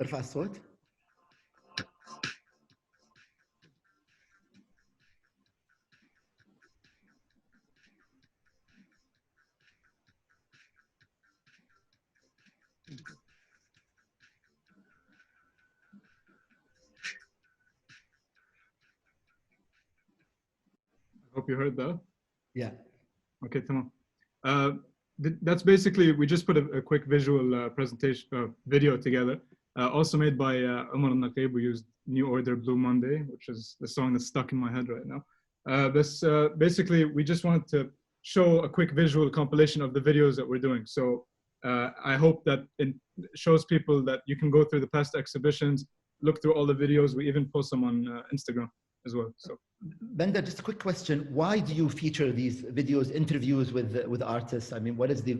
ارفع الصوت. Hope you heard that. Yeah. Okay, tamam. That's basically, we just put a quick visual presentation video together. Also made by Umar al-Naqib. We used New Order Blue Monday, which is the song that's stuck in my head right now. Basically, we just wanted to show a quick visual compilation of the videos that we're doing. So I hope that it shows people that you can go through the past exhibitions, look through all the videos. We even post them on Instagram as well. So, Bender, just a quick question. Why do you feature these videos, interviews with artists? I mean, what is the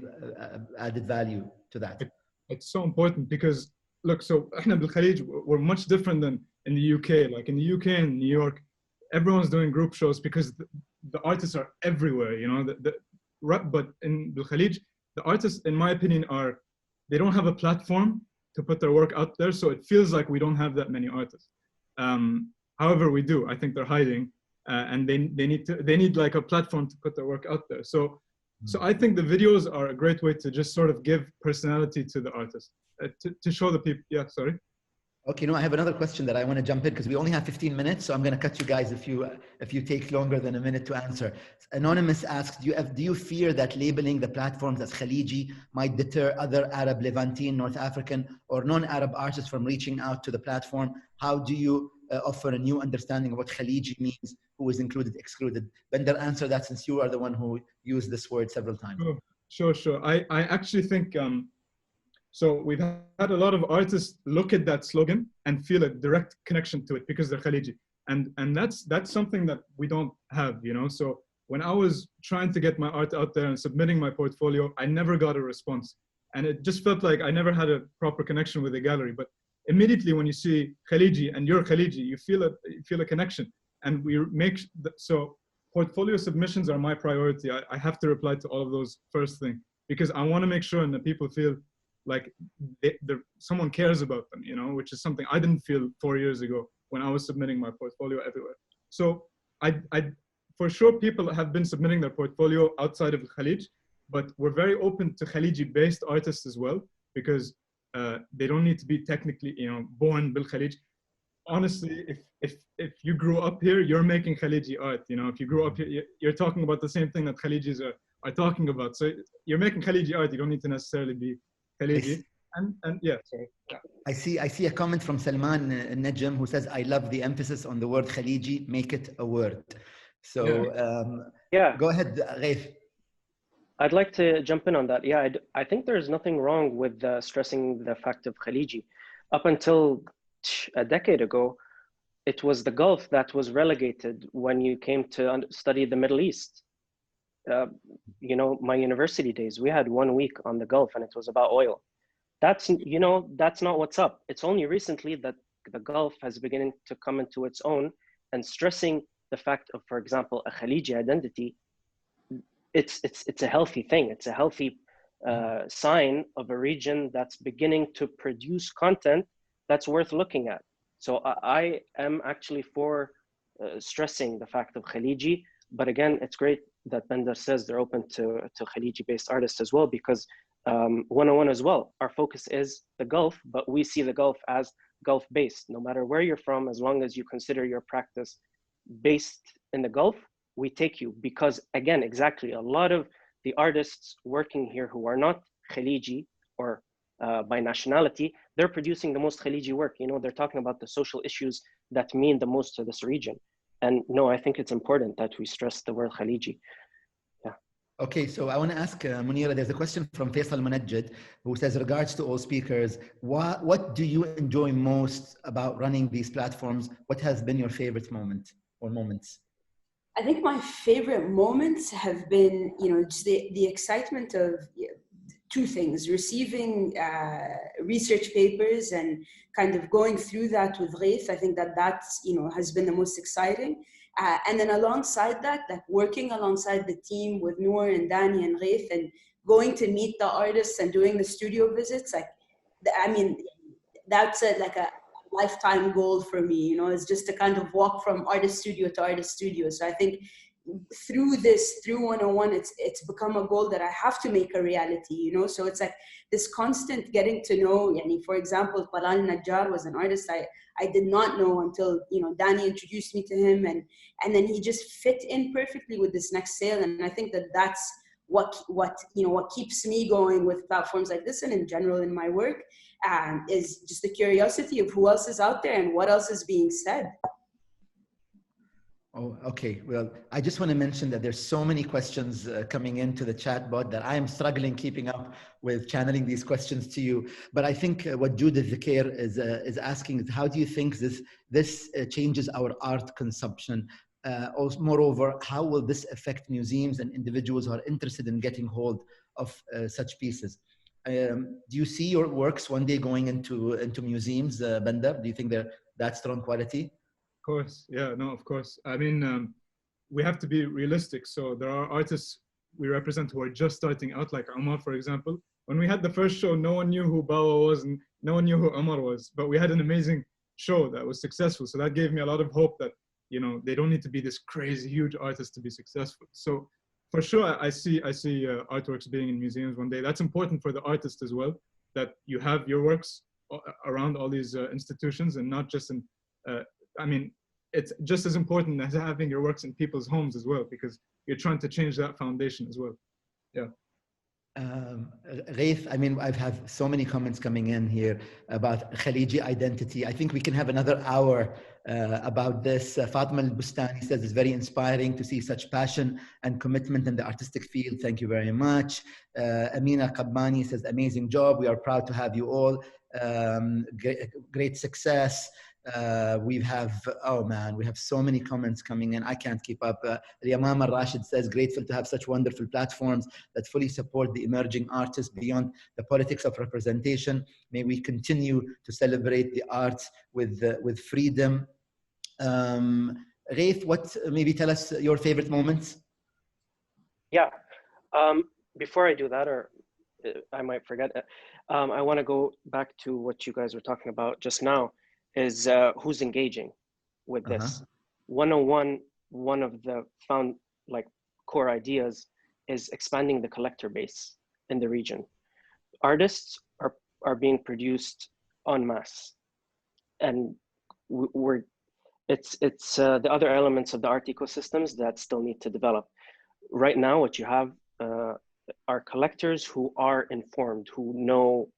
added value to that? It's so important because, look, so احنا بالخليج, we're much different than in the UK. Like in the UK and New York, everyone's doing group shows because the artists are everywhere, you know. But in the Khalij, the artists, in my opinion, they don't have a platform to put their work out there. So it feels like we don't have that many artists. However, we do. I think they're hiding, and they need like a platform to put their work out there. So So I think the videos are a great way to just sort of give personality to the artist, to show the people. Yeah, sorry. Okay, no, I have another question that I want to jump in because we only have 15 minutes, so I'm going to cut you guys if you take longer than a minute to answer. Anonymous asks, do you fear that labeling the platforms as Khaliji might deter other Arab, Levantine, North African, or non-Arab artists from reaching out to the platform? How do you offer a new understanding of what Khaliji means, who is included, excluded? Bender, answer that since you are the one who used this word several times. Sure. I actually think, so we've had a lot of artists look at that slogan and feel a direct connection to it because they're Khaliji. And that's something that we don't have, you know? So when I was trying to get my art out there and submitting my portfolio, I never got a response. And it just felt like I never had a proper connection with the gallery. But immediately when you see Khaliji and you're Khaliji, you feel a connection. And we make, so portfolio submissions are my priority. I have to reply to all of those first thing, because I want to make sure that people feel like someone cares about them, you know, which is something I didn't feel 4 years ago when I was submitting my portfolio everywhere. So for sure, people have been submitting their portfolio outside of the Khalij, but we're very open to Khaliji-based artists as well, because they don't need to be technically, you know, born bil Khalij. Honestly, if you grew up here, you're making Khaliji art. You know, if you grew up here, you're talking about the same thing that Khalijis are talking about. So you're making Khaliji art. You don't need to necessarily be Khaliji. And yeah, sorry. Yeah. I see a comment from Salman Najm who says, "I love the emphasis on the word Khaliji. Make it a word." So go ahead, Gaith. I'd like to jump in on that. Yeah, I think there's nothing wrong with stressing the fact of Khaliji. Up until a decade ago, it was the Gulf that was relegated when you came to study the Middle East. You know, my university days, we had 1 week on the Gulf and it was about oil. That's, you know, that's not what's up. It's only recently that the Gulf has beginning to come into its own, and stressing the fact of, for example, a Khaliji identity. It's a healthy thing. It's a healthy sign of a region that's beginning to produce content that's worth looking at. So I am actually for stressing the fact of Khaliji, but again, it's great that Bender says they're open to Khaliji-based artists as well, because 101 as well, our focus is the Gulf, but we see the Gulf as Gulf-based. No matter where you're from, as long as you consider your practice based in the Gulf, we take you, because again, exactly, a lot of the artists working here who are not Khaliji or by nationality, they're producing the most Khaliji work. You know, they're talking about the social issues that mean the most to this region. And no, I think it's important that we stress the word Khaliji. Yeah. Okay, so I want to ask Munira, there's a question from Faisal Munajjid who says, regards to all speakers, what do you enjoy most about running these platforms? What has been your favorite moment or moments? I think my favorite moments have been, you know, just the excitement of two things: receiving research papers and kind of going through that with Gaith. I think that's, you know, has been the most exciting. And then alongside that, working alongside the team with Noor and Danny and Gaith, and going to meet the artists and doing the studio visits. Like, I mean, that's like a lifetime goal for me, you know, is just to kind of walk from artist studio to artist studio. So I think through 101, it's become a goal that I have to make a reality, you know. So it's like this constant getting to know. For example, Talal Najjar was an artist I did not know until, you know, Danny introduced me to him, and then he just fit in perfectly with this next sale. And I think that's what keeps me going with platforms like this, and in general in my work, is just the curiosity of who else is out there and what else is being said. Oh, okay. Well, I just want to mention that there's so many questions coming into the chat bot that I am struggling keeping up with channeling these questions to you. But I think what Judith Zakir is asking is, how do you think this changes our art consumption? Also, moreover, how will this affect museums and individuals who are interested in getting hold of such pieces? Do you see your works one day going into museums, Bandar? Do you think they're that strong quality? Of course, yeah, no, of course. I mean, we have to be realistic. So there are artists we represent who are just starting out, like Omar, for example. When we had the first show, no one knew who Bawa was and no one knew who Omar was, but we had an amazing show that was successful. So that gave me a lot of hope that, you know, they don't need to be this crazy, huge artist to be successful. So for sure, I see artworks being in museums one day. That's important for the artist as well, that you have your works around all these institutions and not just in, I mean, it's just as important as having your works in people's homes as well, because you're trying to change that foundation as well. Yeah. Gaith, I mean, I've had so many comments coming in here about Khaliji identity. I think we can have another hour about this. Fatima Al-Bustani says it's very inspiring to see such passion and commitment in the artistic field. Thank you very much. Amina Qabbani says, amazing job. We are proud to have you all. Great success. We have, oh man, we have so many comments coming in. I can't keep up. Riyamam Al-Rashid says, grateful to have such wonderful platforms that fully support the emerging artists beyond the politics of representation. May we continue to celebrate the arts with freedom. Gaith, maybe tell us your favorite moments? Yeah, before I do that, or I might forget it, I want to go back to what you guys were talking about just now. Is who's engaging with this. 101, one of the core ideas is expanding the collector base in the region. Artists are being produced en masse, and it's the other elements of the art ecosystems that still need to develop. Right now, what you have are collectors who are informed, who know,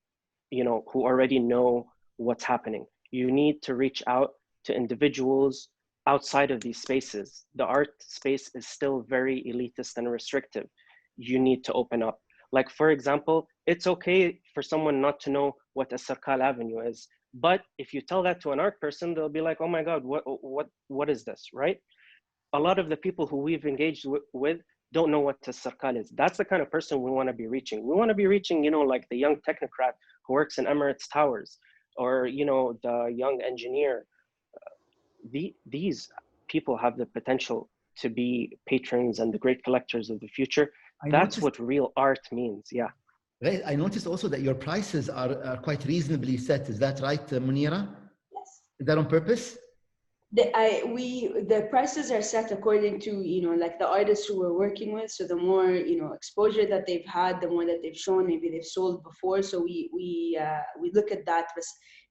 who already know what's happening. You need to reach out to individuals outside of these spaces. The art space is still very elitist and restrictive. You need to open up. Like, for example, it's okay for someone not to know what a Sarkal Avenue is, but if you tell that to an art person, they'll be like, oh my God, what is this, right? A lot of the people who we've engaged with don't know what a Sarkal is. That's the kind of person we want to be reaching. We want to be reaching, like the young technocrat who works in Emirates Towers, or the young engineer. These people have the potential to be patrons and the great collectors of the future. That's what real art means. Yeah. Right. I noticed also that your prices are quite reasonably set. Is that right, Munira? Yes. Is that on purpose? The prices are set according to like the artists who we're working with. So the more exposure that they've had, the more that they've shown, maybe they've sold before. So we look at that. But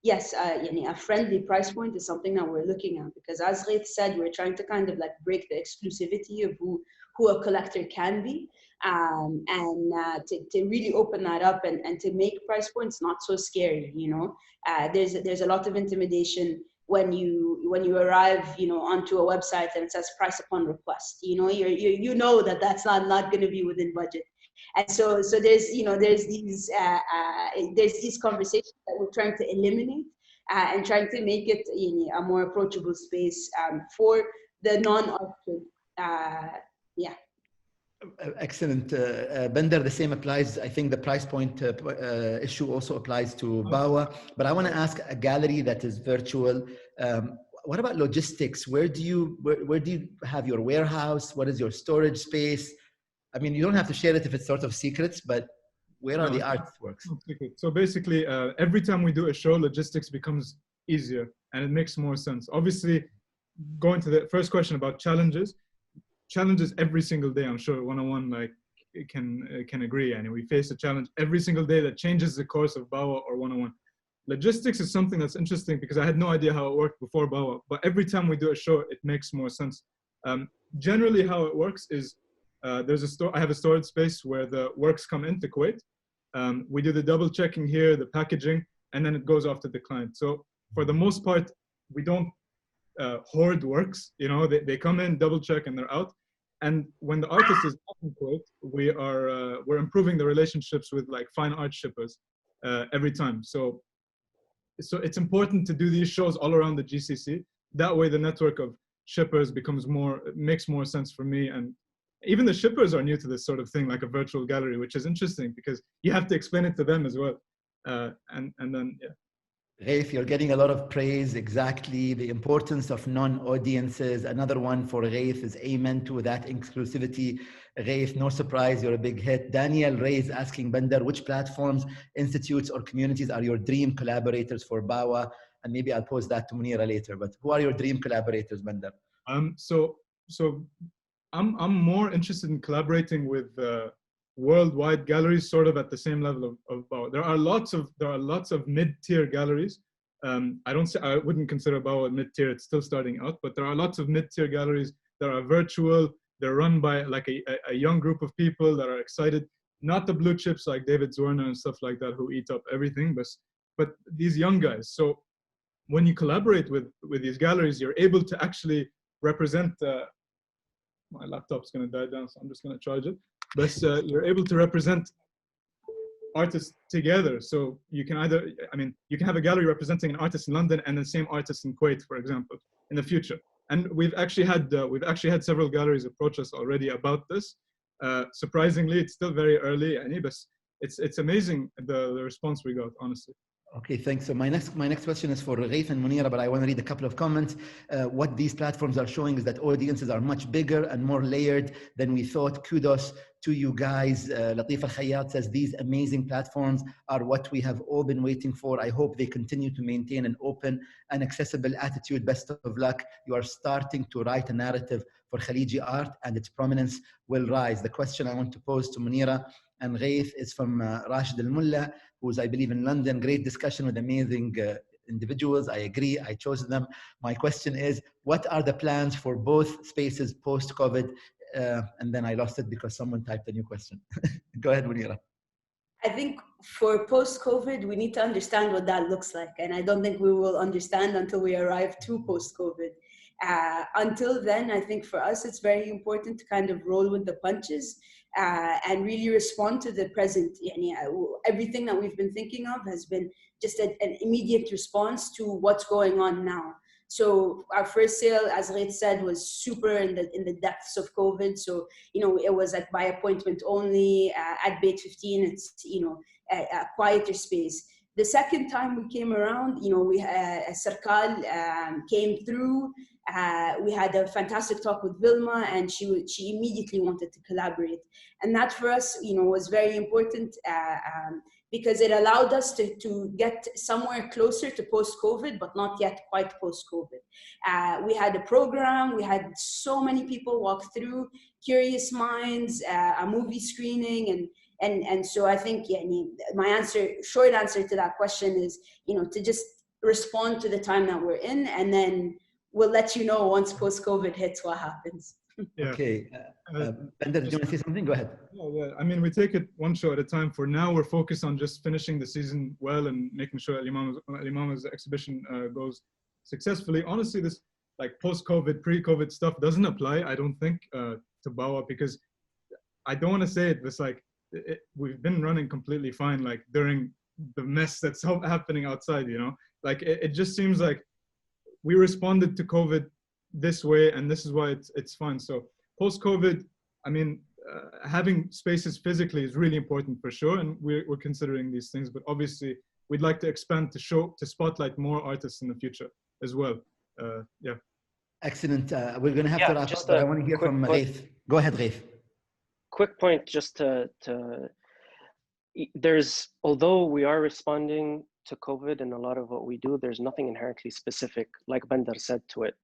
yes, a friendly price point is something that we're looking at, because as Gaith said, we're trying to kind of like break the exclusivity of who a collector can be, and to really open that up and to make price points not so scary. There's a lot of intimidation when you arrive, onto a website and it says price upon request. You know that's not going to be within budget, and so there's these conversations that we're trying to eliminate and trying to make it a more approachable space for the non-art. Yeah. Excellent. Bender, the same applies. I think the price point issue also applies to Bawa. But I want to ask a gallery that is virtual. What about logistics? Where do you have your warehouse? What is your storage space? I mean, you don't have to share it if it's sort of secrets, but where are the artworks? So basically, every time we do a show, logistics becomes easier and it makes more sense. Obviously, going to the first question about challenges every single day. I'm sure 101 can agree, and we face a challenge every single day that changes the course of Bawa or 101. Logistics is something that's interesting because I had no idea how it worked before Bawa, but every time we do a show, it makes more sense. Generally, how it works is I have a storage space where the works come into Kuwait. We do the double checking here, the packaging, and then it goes off to the client. So for the most part, we don't hoard works. They come in, double check, and they're out. And when the artist is back in Kuwait, we're improving the relationships with like fine art shippers every time. So it's important to do these shows all around the GCC. That way, the network of shippers makes more sense for me. And even the shippers are new to this sort of thing, like a virtual gallery, which is interesting because you have to explain it to them as well. And then, yeah. Gaith, you're getting a lot of praise. Exactly. The importance of non-audiences. Another one for Gaith is amen to that exclusivity. Gaith, no surprise, you're a big hit. Daniel Ray is asking Bender, which platforms, institutes, or communities are your dream collaborators for Bawa? And maybe I'll pose that to Munira later, but who are your dream collaborators, Bender? So I'm more interested in collaborating with worldwide galleries, sort of at the same level of Bawa. There are lots of mid-tier galleries. I wouldn't consider Bawa mid-tier. It's still starting out, but there are lots of mid-tier galleries that are virtual. They're run by like a young group of people that are excited. Not the blue chips like David Zwirner and stuff like that who eat up everything, but these young guys. So when you collaborate with these galleries, you're able to actually represent. My laptop's going to die down, so I'm just going to charge it. But you're able to represent artists together. So you can you can have a gallery representing an artist in London and the same artist in Kuwait, for example, in the future. And we've actually had several galleries approach us already about this. Surprisingly, it's still very early, but it's amazing the response we got, honestly. Okay, thanks. So my next question is for Gaith and Munira, but I want to read a couple of comments. What these platforms are showing is that audiences are much bigger and more layered than we thought. Kudos to you guys. Latif Al-Khayyat says, these amazing platforms are what we have all been waiting for. I hope they continue to maintain an open and accessible attitude. Best of luck. You are starting to write a narrative for Khaliji art and its prominence will rise. The question I want to pose to Munira and Gaith is from Rashid Al-Mullah, who's, I believe, in London. Great discussion with amazing individuals. I agree. I chose them. My question is, what are the plans for both spaces post-COVID? And then I lost it because someone typed a new question. Go ahead, Munira. I think for post-COVID, we need to understand what that looks like. And I don't think we will understand until we arrive to post-COVID. Until then, I think for us, it's very important to kind of roll with the punches and really respond to the present. Everything that we've been thinking of has been just an immediate response to what's going on now. So our first sale, as Gaith said, was super in the depths of COVID. So, it was like by appointment only. At Bait 15, it's, a quieter space. The second time we came around, we Sarkal came through. We had a fantastic talk with Vilma, and she immediately wanted to collaborate. And that for us, was very important because it allowed us to get somewhere closer to post-COVID, but not yet quite post-COVID. We had a program, we had so many people walk through, curious minds, a movie screening, and so I think my short answer to that question is, to just respond to the time that we're in, and then we'll let you know once post-COVID hits what happens. Yeah. Okay. Bender, do you want to say something? Go ahead. Yeah. I mean, we take it one show at a time. For now, we're focused on just finishing the season well and making sure Al-Imama's exhibition goes successfully. Honestly, this like post-COVID, pre-COVID stuff doesn't apply, I don't think, to Bawa, because I don't want to say it, but like we've been running completely fine, like during the mess that's happening outside, like it just seems like we responded to COVID this way, and this is why it's fun. So post-COVID, I mean, having spaces physically is really important for sure, and we're considering these things. But obviously, we'd like to expand to spotlight more artists in the future as well. Yeah. Excellent. We're going to have to wrap up, but I want to hear from Gaith. Go ahead, Gaith. Quick point, just although we are responding to COVID and a lot of what we do, there's nothing inherently specific, like Bandar said, to it.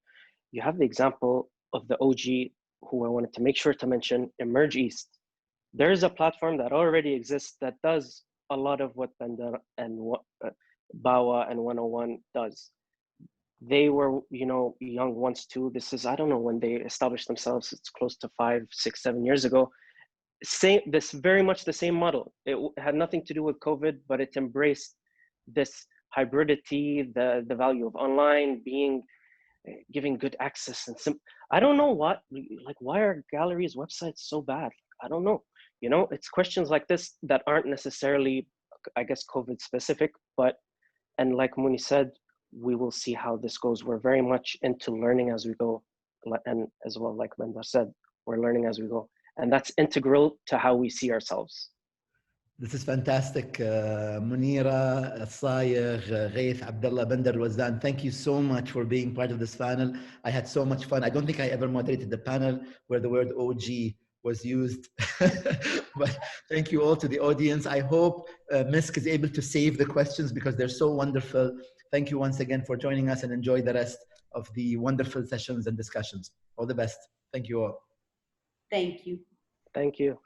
You have the example of the OG, who I wanted to make sure to mention, Emerge East. There is a platform that already exists that does a lot of what Bandar and Bawa and 101 does. They were, young once too. This is, I don't know when they established themselves. It's close to 5, 6, 7 years ago. This very much the same model. It had nothing to do with COVID, but it embraced this hybridity, the value of online giving good access and I don't know why are galleries' websites so bad? I don't know. It's questions like this that aren't necessarily, I guess, COVID specific, and like Muni said, we will see how this goes. We're very much into learning as we go, and as well, like Bandar said, we're learning as we go, and that's integral to how we see ourselves. This is fantastic. Munira Al Sayegh, Gaith Abdulla, Bandar Al-Wazzan, thank you so much for being part of this panel. I had so much fun. I don't think I ever moderated the panel where the word OG was used. But thank you all to the audience. I hope Misk is able to save the questions because they're so wonderful. Thank you once again for joining us, and enjoy the rest of the wonderful sessions and discussions. All the best. Thank you all. Thank you. Thank you.